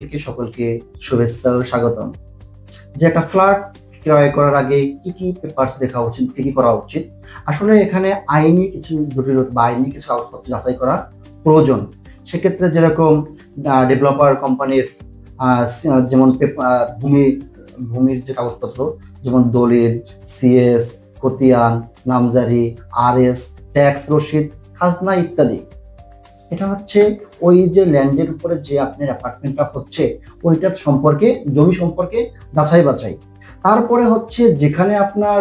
থেকে সকলকে শুভেচ্ছা ও স্বাগতম। যে একটা ফ্ল্যাট ক্রয় করার আগে কি কি পেপারস দেখা উচিত, কি কি করা উচিত, আসলে এখানে আইনি কিছু জটিলতা বা আইনি কিছু কাগজপত্র যাচাই করা প্রয়োজন। সেক্ষেত্রে যেরকম ডেভেলপার কোম্পানির যেমন ভূমির যে কাগজপত্র, যেমন দলিল, সিএস, খতিয়ান, নামজারি, আরএস, ট্যাক্স রসিদ, খাজনা ইত্যাদি। এটা হচ্ছে ওই যে ল্যান্ডের উপরে যে আপনার অ্যাপার্টমেন্টটা হচ্ছে ওইটার সম্পর্কে, জমি সম্পর্কে যাচাই বাছাই। তারপরে হচ্ছে যেখানে আপনার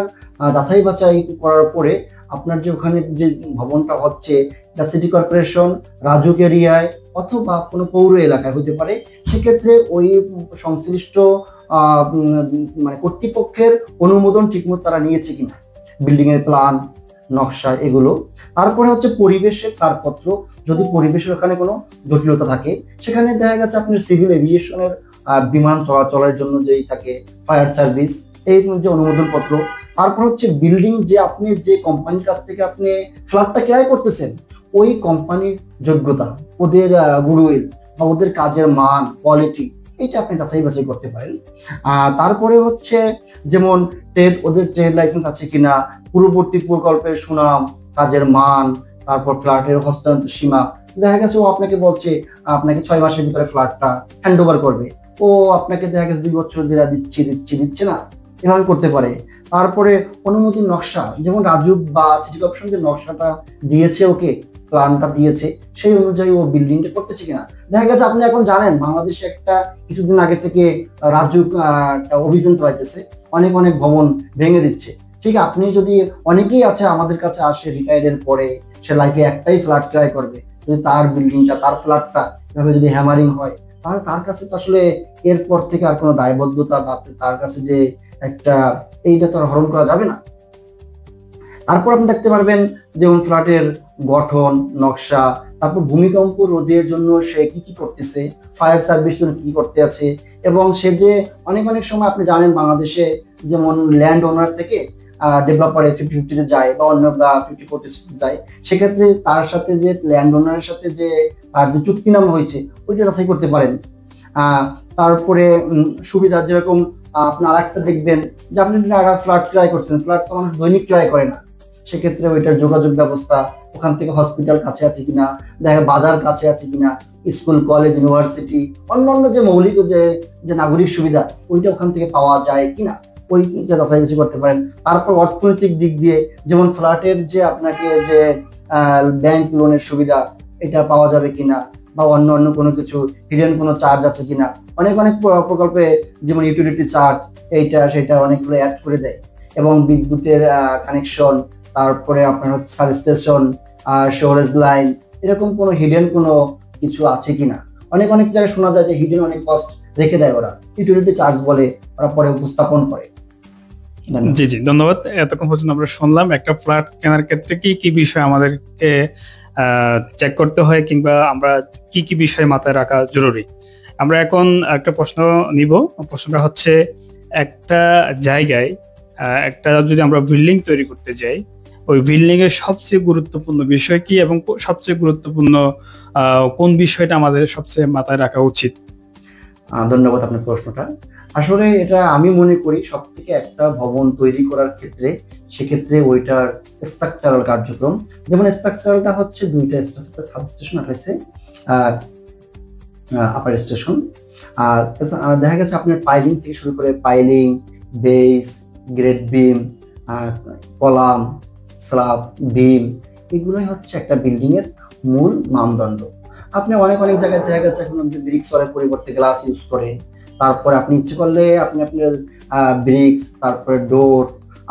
যাচাই বাছাই করার পরে আপনার যে ওখানে যে ভবনটা হচ্ছে এটা সিটি কর্পোরেশন, রাজুক এরিয়ায় অথবা কোনো পৌর এলাকায় হতে পারে, সেক্ষেত্রে ওই সংশ্লিষ্ট মানে কর্তৃপক্ষের অনুমোদন ঠিকমতো তারা নিয়েছে কিনা, বিল্ডিং এর প্ল্যান, নকশা, এগুলো। তারপরে হচ্ছে পরিবেশের ছাড়পত্র, যদি পরিবেশের ওখানে কোনো জটিলতা থাকে, সেখানে দেখা গেছে আপনার সিভিল এভিয়েশনের বিমান চলাচলের জন্য যেই থাকে, ফায়ার সার্ভিস, এই যে অনুমোদন পত্র। তারপর হচ্ছে বিল্ডিং, যে আপনি যে কোম্পানির কাছ থেকে আপনি ফ্ল্যাটটা ক্রয় করতেছেন ওই কোম্পানির যোগ্যতা, ওদের গুডউইল বা ওদের কাজের মান, কোয়ালিটি, এটা আপনি যাচাই বাছাই করতে পারেন। তারপরে হচ্ছে যেমন ওদের ট্রেড লাইসেন্স আছে কিনা, পূর্ববর্তী প্রকল্পের সুনাম, কাজের মান, তারপর ফ্ল্যাটের হস্তান্তর সীমা। দেখা গেছে ও আপনাকে বলছে আপনাকে 6 মাসের ভিতরে ফ্ল্যাটটা হ্যান্ড ওভার করবে, ও আপনাকে দেখা গেছে 2 বছর দিচ্ছে না, এভাবে করতে পারে। তারপরে অনুমতির নকশা, যেমন রাজুক বা সিটি কর্পোরেশন যে নকশাটা দিয়েছে, ওকে প্ল্যানটা দিয়েছে, সেই অনুযায়ী ও বিল্ডিংটা করতেছে কিনা। দেখা গেছে আপনি এখন জানেন বাংলাদেশে একটা কিছুদিন আগে থেকে রাজুক একটা অভিযান চালাইতেছে, অনেক অনেক ভবন ভেঙে দিচ্ছে। ঠিক, আপনি যদি, অনেকেই আছে আমাদের কাছে আসে রিটায়ার্ডের পরে, সে লাইফে একটাই ফ্ল্যাট ক্রয় করবে, যদি তার বিল্ডিংটা, তার ফ্ল্যাটটা এভাবে যদি হ্যামারিং হয়, তাহলে তার কাছে তো আসলে এরপর থেকে আর কোনো দায়বদ্ধতা বা তার কাছে যে একটা, এইটা তো আর হরণ করা যাবে না। তারপর আপনি দেখতে পারবেন যেমন ফ্ল্যাটের গঠন, নকশা, তারপর ভূমিকম্প রোধের জন্য সে কি কি করতেছে, ফায়ার সার্ভিস জন্য কি করতে আছে, এবং সে যে অনেক অনেক সময় আপনি জানেন বাংলাদেশে যেমন ল্যান্ড ওনার থেকে ডেভেলপারে 50-50 যায় বা অন্য 50-40 যায়, সেক্ষেত্রে তার সাথে যে ল্যান্ড ওনারের সাথে যে তার যে চুক্তিনামা হয়েছে ওইটা যাচাই করতে পারেন। তারপরে সুবিধা যেরকম আপনি আরেকটা দেখবেন যে আপনি ফ্ল্যাট ক্রয় করছেন, ফ্ল্যাট তো মানুষ দৈনিক ক্রয় করে না, সেক্ষেত্রে ওইটার যোগাযোগ ব্যবস্থা, ওখান থেকে হসপিটাল কাছে আছে কিনা, দেখা বাজার কাছে আছে কিনা, স্কুল, কলেজ, ইউনিভার্সিটি, অন্যান্য যে মৌলিক যে নাগরিক সুবিধা ওইটা ওখান থেকে পাওয়া যায় কিনা, ওইটা যাচাই বাছাই করতে পারেন। তারপর অর্থনৈতিক দিক দিয়ে যেমন ফ্ল্যাটের যে আপনাকে যে ব্যাংক লোনের সুবিধা, এটা পাওয়া যাবে কিনা, বা অন্য অন্য কোনো কিছু হিডেন কোনো চার্জ আছে কিনা। অনেক অনেক প্রকল্পে যেমন ইউটিলিটি চার্জ, এইটা সেটা অনেকগুলো অ্যাড করে দেয়, এবং বিদ্যুতের কানেকশন, তারপরে আপনার হচ্ছে সাবস্টেশন, স্টোরেজ লাইন, এরকম কোনো হিডেন কোনো কিছু আছে কিনা। অনেক অনেক জায়গায় শোনা যায় যে হিডেন অনেক কস্ট রেখে দেয় ওরা, ইউটিলিটি চার্জ বলে ওরা পরে উপস্থাপন করে। জি জি, ধন্যবাদ। এতক্ষণ পর্যন্ত আমরা শুনলাম একটা ফ্ল্যাট কেনার ক্ষেত্রে কি কি বিষয় আমাদেরকে চেক করতে হয়, কিংবা আমরা কি কি বিষয় মাথায় রাখা জরুরি। আমরা এখন একটা প্রশ্ন নিব। প্রশ্নটা হচ্ছে, একটা জায়গায় একটা যদি আমরা বিল্ডিং তৈরি করতে যাই, ওই বিল্ডিং এর সবচেয়ে গুরুত্বপূর্ণ বিষয় কি, এবং সবচেয়ে গুরুত্বপূর্ণ কোন বিষয়টা আমাদের সবচেয়ে মাথায় রাখা উচিত? ধন্যবাদ আপনার প্রশ্নটা। আসলে এটা আমি মনে করি সব থেকে একটা ভবন তৈরি করার ক্ষেত্রে, সেক্ষেত্রে ওইটার স্ট্রাকচারাল কার্যক্রম, যেমন স্ট্রাকচারালটা হচ্ছে দুইটা সাবস্টেশন আছে, আপার স্টেশন। দেখা গেছে আপনার পাইলিং থেকে শুরু করে piling, base, grade beam, column, slab, beam, এগুলোই হচ্ছে একটা বিল্ডিং এর মূল মানদণ্ড। আপনি অনেক অনেক জায়গায় দেখা গেছে এখন ব্রিক্স ওয়ালের পরিবর্তে গ্লাস ইউজ করে, তারপরে আপনি ইচ্ছে করলে আপনি আপনার ব্রিক্স, তারপরে ডোর,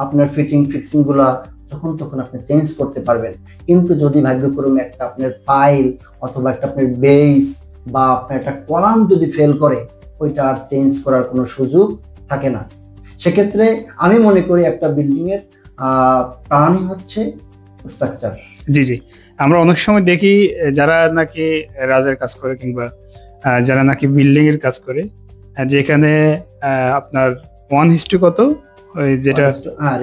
আপনার ফিক্সিং গুলা যখন তখন আপনি চেঞ্জ করতে পারবেন। কিন্তু যদি ভাগ্যক্রমে একটা আপনার পাইল অথবা একটা আপনার বেস বা আপনার একটা কলাম যদি ফেল করে, ওইটা আর চেঞ্জ করার কোনো সুযোগ থাকে না। সেক্ষেত্রে আমি মনে করি একটা বিল্ডিং এর প্রাণই হচ্ছে স্ট্রাকচার। জি জি, আমরা অনেক সময় দেখি যারা নাকি রাজের কাজ করে, কিংবা যারা নাকি বিল্ডিং এর কাজ করে, যেখানে আপনার 1:, কত ওই যেটা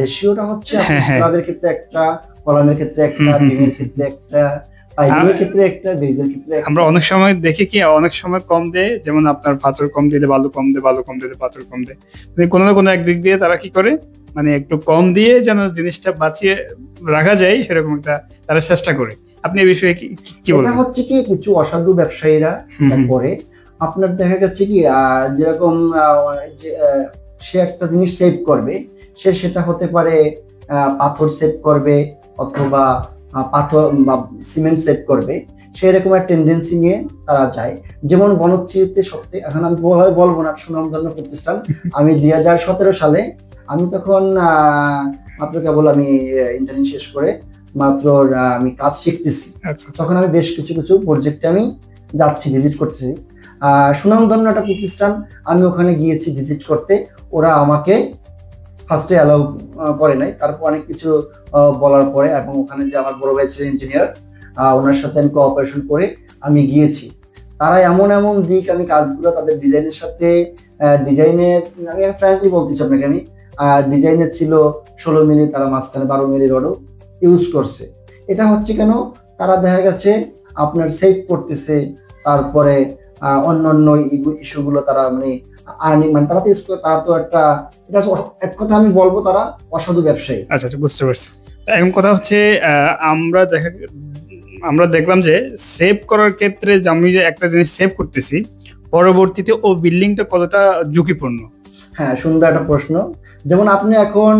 রেশিওটা হচ্ছে স্ল্যাবের ক্ষেত্রে একটা, কলামের ক্ষেত্রে একটা, বিমের ক্ষেত্রে একটা, পাইলিংয়ের ক্ষেত্রে একটা, বেজের ক্ষেত্রে আমরা অনেক সময় দেখি কি অনেক সময় কম দেয়, যেমন আপনার পাথর কম দিলে বালু কম দেয়, বালু কম দিলে পাথর কম দেয়, মানে কোনো না কোনো একদিক দিয়ে তারা কি করে, মানে একটু কম দিয়ে যেন জিনিসটা বাঁচিয়ে রাখা যায় সেরকম একটা তারা চেষ্টা করে। আপনি এই বিষয়ে কি বলেন? এটা হচ্ছে কি কিছু অসাধু ব্যবসায়ীরা করে, আপনার দেখা যাচ্ছে কি যেরকম সে একটা জিনিস সেভ করবে, সেটা হতে পারে পাথর সেভ করবে অথবা পাথর বা সিমেন্ট সেভ করবে, সেরকম একটা টেন্ডেন্সি নিয়ে তারা যায়। যেমন বনশ্রীতে সত্যি, এখন আমি বলবো না সুনামধন্য প্রতিষ্ঠান, আমি 2017 সালে, আমি তখন মাত্র কেবল আমি ইন্টার্নি শেষ করে মাত্র আমি কাজ শিখতেছি, তখন আমি বেশ কিছু কিছু প্রজেক্টে আমি যাচ্ছি, ভিজিট করতেছি। সুনামধন্য একটা প্রতিষ্ঠান, আমি ওখানে গিয়েছি ভিজিট করতে, ওরা আমাকে ফার্স্টে অ্যালাউ করে নাই, তারপর অনেক কিছু বলার পরে, এবং ওখানে যে আমার বড় ভাই ছিলেন ইঞ্জিনিয়ার, ওনার সাথে আমি কোঅপারেশন করে আমি গিয়েছি। তারা এমন এমন দিক, আমি কাজগুলো তাদের ডিজাইনের সাথে, ডিজাইনের আমি ফ্র্যাঙ্কলি বলতেছি আপনাকে, আমি ডিজাইনের ছিল 16 মিলি, তারা মাঝখানে 12 মিলি রডও ইউজ করছে। এটা হচ্ছে কেন, তারা দেখা গেছে আপনার সেভ করতেছে, তারপরে অন্যান্য ইস্যুগুলো তারা মানে আর্নিং, মানে তারা তো ইউজ করে, তারা তো একটা, এটা এক কথা আমি বলবো তারা অসাধু ব্যবসায়ী। আচ্ছা আচ্ছা, বুঝতে পারছি। এখন কথা হচ্ছে আমরা দেখলাম যে সেভ করার ক্ষেত্রে, আমি যে একটা জিনিস সেভ করতেছি, পরবর্তীতে ও বিল্ডিংটা কতটা ঝুঁকিপূর্ণ? হ্যাঁ, সুন্দর একটা প্রশ্ন। যেমন আপনি এখন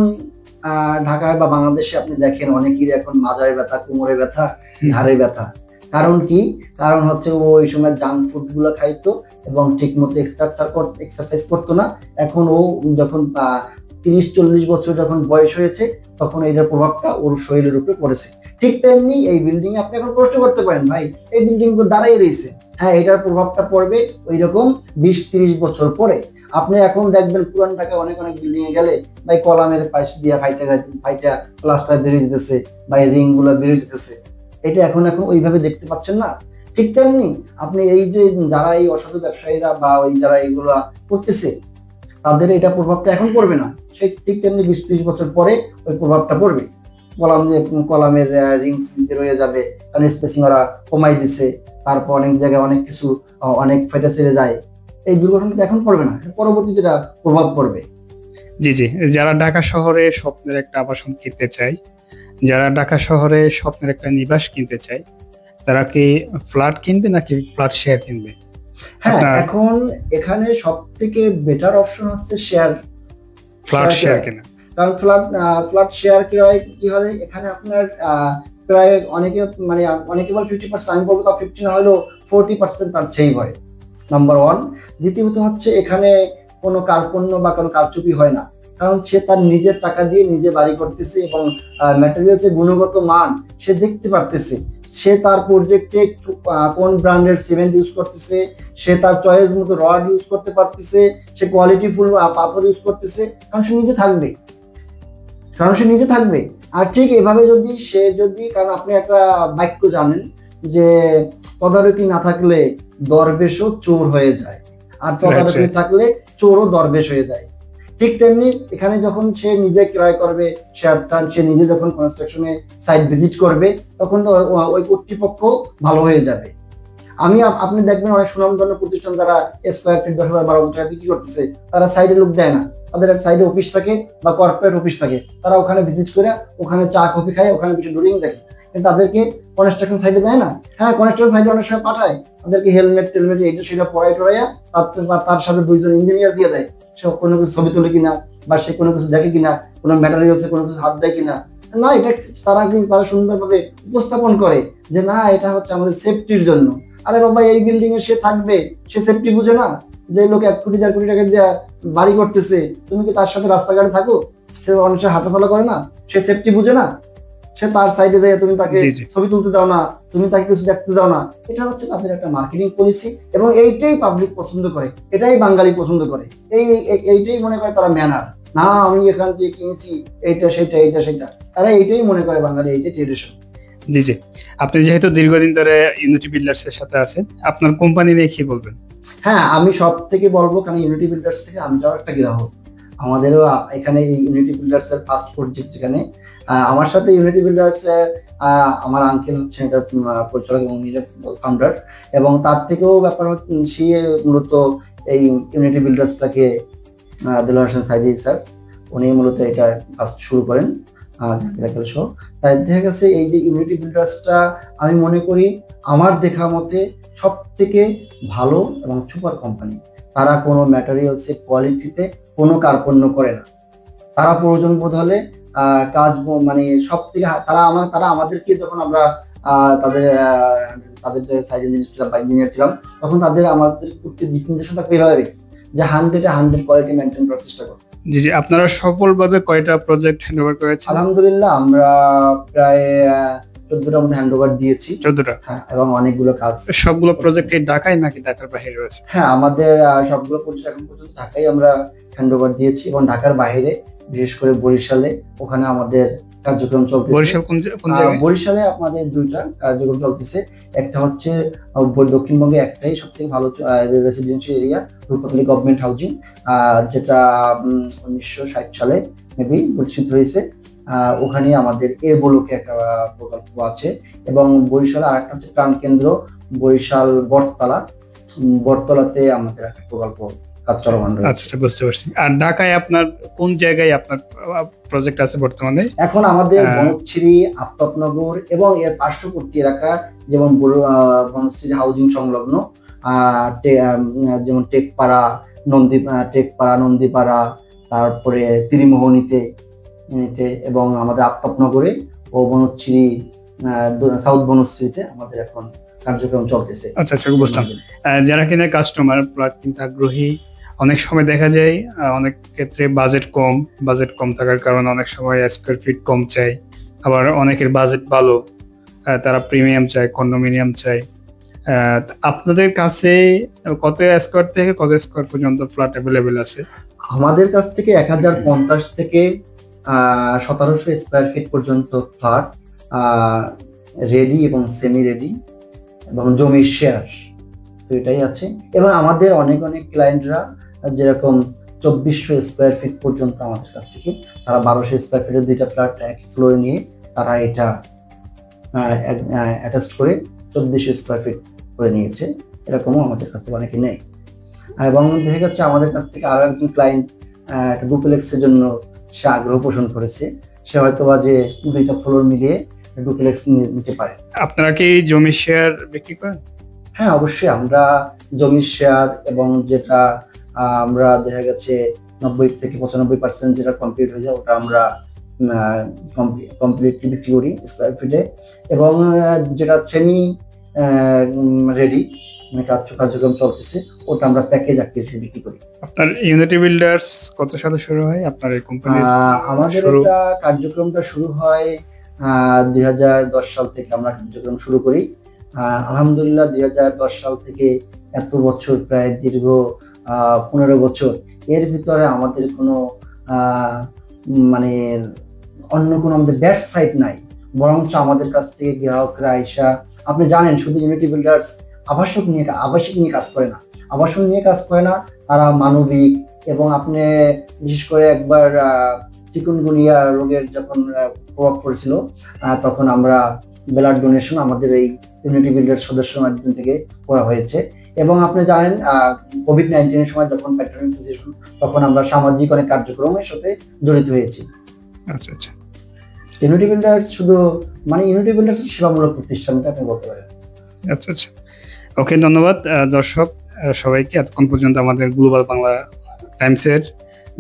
ঢাকায় বা বাংলাদেশে আপনি দেখেন অনেকেরই এখন মাজায় ব্যথা, কোমরে ব্যথা, ঘাড়ে ব্যথা। কারণ কি? কারণ হচ্ছে ও ওই সময় জাঙ্ক ফুড গুলো খাইতো এবং ঠিক মতো এক্সারসাইজ করতো না। এখন ও যখন 30-40 বছর যখন বয়স হয়েছে, তখন এইটার প্রভাবটা ওর শরীরের উপরে পড়েছে। ঠিক তেমনি এই বিল্ডিং আপনি এখন প্রশ্ন করতে পারেন, ভাই এই বিল্ডিং তো দাঁড়াই রয়েছে, হ্যাঁ এটার প্রভাবটা পড়বে ওই রকম 20-30 বছর পরে। আপনি এখন দেখবেন পুরান ঢাকায় অনেক অনেক বিল্ডিং এ গেলে ভাই কলামের পাশ দিয়ে ফাইটা প্লাস্টার বেরিয়ে যেতেছে, ভাই রিং গুলো বেরিয়ে যেতেছে, এটা এখন ওইভাবে দেখতে পাচ্ছেন না। ঠিক তেমনি আপনি এই যে যারা এই অসাধু ব্যবসায়ীরা বা ওই যারা এইগুলা করতেছে, তাদের এটা প্রভাবটা এখন পড়বে না, সেই ঠিক তেমনি 20-30 বছর পরে ওই প্রভাবটা পড়বে। কলামের রিং বেরোয় যাবে, কারণ স্পেসিং ওরা কমাই দিচ্ছে, তারপর অনেক জায়গায় অনেক কিছু অনেক ফাইটা ছেড়ে যায়। এই দুর্ঘটনাটা এখন পড়বে না, পরবর্তীতে যেটা প্রভাব পড়বে। জি জি, যারা ঢাকা শহরে স্বপ্নের একটা আবাসন কিনতে চায়, যারা ঢাকা শহরে স্বপ্নের একটা নিবাস কিনতে চায়, তারা কি ফ্ল্যাট কিনবে নাকি ফ্ল্যাট শেয়ার কিনবে? হ্যাঁ, এখন এখানে সব থেকে বেটার অপশন হচ্ছে ফ্ল্যাট শেয়ার কেনা। কারণ ফ্ল্যাট শেয়ার কি হয়, এখানে আপনার প্রায় অনেকে বলে 50%, আমি বলবো তা 50 না হলেও 40% তার সেই হয়, নাম্বার 1। দ্বিতীয়ত হচ্ছে এখানে কোনো কার্পণ্য বা কোনো কারচুপি হয় না, কারণ সে তার নিজের টাকা দিয়ে নিজে বাড়ি করতেছে এবং ম্যাটেরিয়ালসের গুণগত মান সে দেখতে পারতেছে, সে তার প্রজেক্টে কোন ব্র্যান্ডের সিমেন্ট ইউজ করতেছে, সে তার চয়েস মতো রড ইউজ করতে পারতেছে, সে কোয়ালিটি ফুল পাথর ইউজ করতেছে, কারণ সে নিজে থাকবে। আর ঠিক এভাবে কারণ আপনি একটা বাক্য জানেন যে তদারকি না থাকলে দরবেশও চোর হয়ে যায়, আর তদারকি থাকলে চোরও দরবেশ হয়ে যায়। ঠিক তেমনি এখানে যখন সে নিজে ক্রয় করবে শেয়ারটা, সে নিজে যখন কনস্ট্রাকশনে সাইট ভিজিট করবে, তখন তো ওই কর্তৃপক্ষ ভালো হয়ে যাবে। আপনি দেখবেন অনেক সুনামধন্য প্রতিষ্ঠান যারা স্কোয়ার ফিট 10,000-12,000 টাকা বিক্রি করতেছে, তারা সাইডে লোক দেয় না, তাদের সাইডে অফিস থাকে বা কর্পোরেট অফিস থাকে, তারা ওখানে ভিজিট করে ওখানে চা কফি খায়, ওখানে কিছু ড্রয়িং দেখে, কিন্তু তাদেরকে কনস্ট্রাকশন সাইডে দেয় না। হ্যাঁ, কনস্ট্রাকশন সাইডে অনেক সময় পাঠায়, তাদেরকে হেলমেট টেলমেট এটা সেটা পড়াইয়া তার সাথে 2জন ইঞ্জিনিয়ার দিয়ে দেয়, সে কোনো কিছু ছবি তোলে কিনা বা সে কোনো কিছু দেখে কিনা, কোনো ম্যাটেরিয়ালসে কোনো কিছু হাত দেয় কিনা, না এটা তারা সুন্দরভাবে উপস্থাপন করে যে না এটা হচ্ছে আমাদের সেফটির জন্য। আরে বাবা, এই বিল্ডিং এ সে থাকবে, সে সেফটি বুঝে না? যে লোক 1 কোটি 4 কোটি টাকা দিয়ে বাড়ি করতেছে, তুমি কি তার সাথে রাস্তাঘাটে থাকো? সে অনেক হাঁটাচলা করে না, সে সেফটি বুঝে না? সে তার সাইডে যায়, তুমি তাকে ছবি তুলতে দাও না, তুমি তাকে কিছু দেখতে দাও না। এটা হচ্ছে তাদের একটা মার্কেটিং পলিসি, এবং এইটাই পাবলিক পছন্দ করে, এটাই বাঙালি পছন্দ করে, এইটাই মনে করে তারা ম্যানার। না আমি এখান থেকে কিনেছি এইটা সেটা, তারা এইটাই মনে করে বাঙালি, এইটাই ট্রেডিশন। জি জি, আপনি যেহেতু দীর্ঘদিন ধরে ইউনিটি বিল্ডার্স এর সাথে আছেন, আপনার কোম্পানি নিয়ে কি বলবেন? হ্যাঁ, আমি সব থেকে বলবো, কারণ ইউনিটি বিল্ডার্স থেকে আমি যাও একটা গ্রাহক, আমাদেরও এখানে ইউনিটি বিল্ডার্স এর ফার্স্ট প্রজেক্ট, যেখানে আমার সাথে ইউনিটি বিল্ডার্স আমার আঙ্কেল হচ্ছেন এটা পরিচালক এবং নিজের ফাউন্ডার, এবং তার থেকেও ব্যাপার হচ্ছে সে মূলত এই ইউনিটি বিল্ডার্সটাকে দেলোয়ার হোসেন সাইদি স্যার, উনি মূলত এটা ফার্স্ট শুরু করেন জাকির সহ। তাই দেখা গেছে এই যে ইউনিটি বিল্ডার্সটা আমি মনে করি আমার দেখা মতে সব থেকে ভালো এবং সুপার কোম্পানি। তারা কোনো ম্যাটেরিয়ালসের কোয়ালিটিতে কোনো কার্পণ্য করে না। তারা প্রয়োজন বোধ হলে কাজ মানে সব থেকে তারা আমাদেরকে যখন আমরা তাদের যে সাইড ইঞ্জিনিয়ার ছিলাম বা ইঞ্জিনিয়ার ছিলাম, তখন আমাদের দিক নির্দেশনা থাকবে এইভাবে যে 100 কোয়ালিটি মেনটেন করার চেষ্টা করো। জি জি, আপনারা সফলভাবে কয়টা প্রজেক্ট হ্যান্ডওভার করেছেন? আলহামদুলিল্লাহ আমরা প্রায় 14টার মধ্যে হ্যান্ডওভার দিয়েছি। 14টা? হ্যাঁ, এবং অনেকগুলো কাজ। সবগুলো প্রজেক্ট এই ঢাকায় নাকি ঢাকার বাইরে রয়েছে? হ্যাঁ, আমাদের সবগুলো প্রজেক্ট এখন পর্যন্ত ঢাকায় আমরা হ্যান্ডওভার দিয়েছি, এবং ঢাকার বাইরে বিশেষ করে বরিশালে, ওখানে আমাদের কার্যক্রম চলতেছে। বরিশাল কোন জায়গায়? বরিশালে আপনাদের 2টা কার্যক্রম চলতেছে। একটা হচ্ছে দক্ষিণবঙ্গে একটাই সবথেকে ভালো residential area, Ruptali government housing, যেটা 1960 সালে মেবি প্রতিষ্ঠিত হয়েছে। ওখানে আমাদের ব্লকে একটা প্রকল্প আছে, এবং বরিশালে আরেকটা হচ্ছে প্রাণ কেন্দ্র বরিশাল বটতলাতে আমাদের একটা প্রকল্প কাজ চলমান রয়েছে। আচ্ছা, বুঝতে পারছি। আর ঢাকায় আপনার কোন জায়গায় আপনার প্রজেক্ট আছে বর্তমানে? এখন আমাদের বনশ্রী, আফতাবনগর এবং এর পার্শ্ববর্তী এলাকা, যেমন বনশ্রী হাউজিং সংলগ্ন যেমন টেকপাড়া, নন্দীপাড়া, তারপরে ত্রিমোহনীতে এবং আমাদের আফতাবনগরে ও বনশ্রী সাউথ বনশ্রীতে আমাদের এখন কার্যক্রম চলতেছে। আচ্ছা, বুঝলাম। যারা কিনা কাস্টমার প্লট কিনতে আগ্রহী, অনেক সময় দেখা যায় অনেক ক্ষেত্রে বাজেট কম থাকার কারণে অনেক সময় স্কোয়ার ফিট কম চাই, আবার অনেকের বাজেট ভালো, তারা প্রিমিয়াম চায়, কন্ডোমিনিয়াম চায়। আপনাদের কাছে কত স্কোয়ার থেকে কত স্কোয়ার পর্যন্ত ফ্ল্যাট অ্যাভেলেবেল আছে? আমাদের কাছ থেকে 1050 থেকে 1700 স্কোয়ার ফিট পর্যন্ত ফ্ল্যাট রেডি এবং সেমি রেডি এবং জমির শেয়ার, তো এটাই আছে। এবং আমাদের অনেক ক্লায়েন্টরা যেরকম 2400 স্কোয়ার ফিট পর্যন্ত আমাদের কাছ থেকে, তারা 1200 স্কোয়ার ফিটের 2টা ফ্ল্যাট এক ফ্লোরে নিয়ে তারা এটা অ্যাটাচ করে 2400 স্কোয়ার ফিট করে নিয়েছে। এরকমও আমাদের কাছ থেকে অনেকে নেয়। এবং দেখা যাচ্ছে আমাদের কাছ থেকে আরো একজন ক্লায়েন্ট ডুপ্লেক্সের জন্য সে আগ্রহ পোষণ করেছে, সে হয়তো বা যে 2টা ফ্লোর মিলিয়ে ডুপ্লেক্স নিতে পারে। আপনারা কি জমির শেয়ার বিক্রি করেন? হ্যাঁ, অবশ্যই আমরা জমির শেয়ার, এবং যেটা আমরা দেখা গেছে 90 থেকে 95% যেটা কমপ্লিট হয়ে যায় ওটা আমরা কমপ্লিটলি বিক্রি করি স্কোয়ার ফিটে, এবং যেটা সেমি রেডি মানে কার্যক্রম চলতেছে ওটা আমরা প্যাকেজ আকারে বিক্রি করি। আপনার ইউনিটি বিল্ডার্স কত সালে শুরু হয় আপনার এই কোম্পানি? আমাদের এটা কার্যক্রমটা শুরু হয় 2010 সাল থেকে আমরা কার্যক্রম শুরু করি। আলহামদুলিল্লাহ 2010 সাল থেকে এত বছর, প্রায় দীর্ঘ 15 বছর, এর ভিতরে আমাদের কোনো মানে অন্য কোনো আমাদের ব্যাড সাইড নাই, বরঞ্চ আমাদের কাছ থেকে গ্রাহকরা আইসা, আপনি জানেন শুধু ইউনিটি বিল্ডার্স আবাসিক নিয়ে কাজ করে না, তারা মানবিক, এবং আপনি বিশেষ করে একবার চিকুনগুনিয়া রোগের যখন প্রভাব পড়েছিল, তখন আমরা ব্লাড ডোনেশন আমাদের এই ইউনিটি বিল্ডার সদস্যের মাধ্যম থেকে করা হয়েছে। এবং আপনি জানেন কোভিড-19 সময় যখন প্যাট্রোনিং অ্যাসোসিয়েশন, তখন আমরা সামাজিক অনেক কার্যক্রমের সাথে জড়িত হয়েছি। আচ্ছা, ইউনিটি বিল্ডার্স শুধু মানে ইউনিটি বিল্ডার্স সেবামূলক প্রতিষ্ঠানটা আপনি বলতে পারেন। আচ্ছা, ওকে, ধন্যবাদ দর্শক সবাইকে এতক্ষণ পর্যন্ত আমাদের গ্লোবাল বাংলা টাইমসের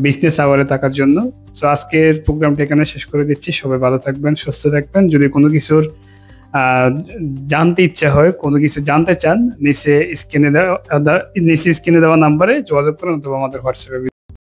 বিজনেস আওয়ারে থাকার জন্য। তো আজকের প্রোগ্রামটা এখানে শেষ করে দিচ্ছি। সবাই ভালো থাকবেন, সুস্থ থাকবেন। যদি কোনো কিছুর জানতে ইচ্ছা হয়, কোনো কিছু জানতে চান, নিচে স্ক্রিনে দেওয়া নাম্বারে যোগাযোগ করুন, অথবা আমাদের হোয়াটসঅ্যাপে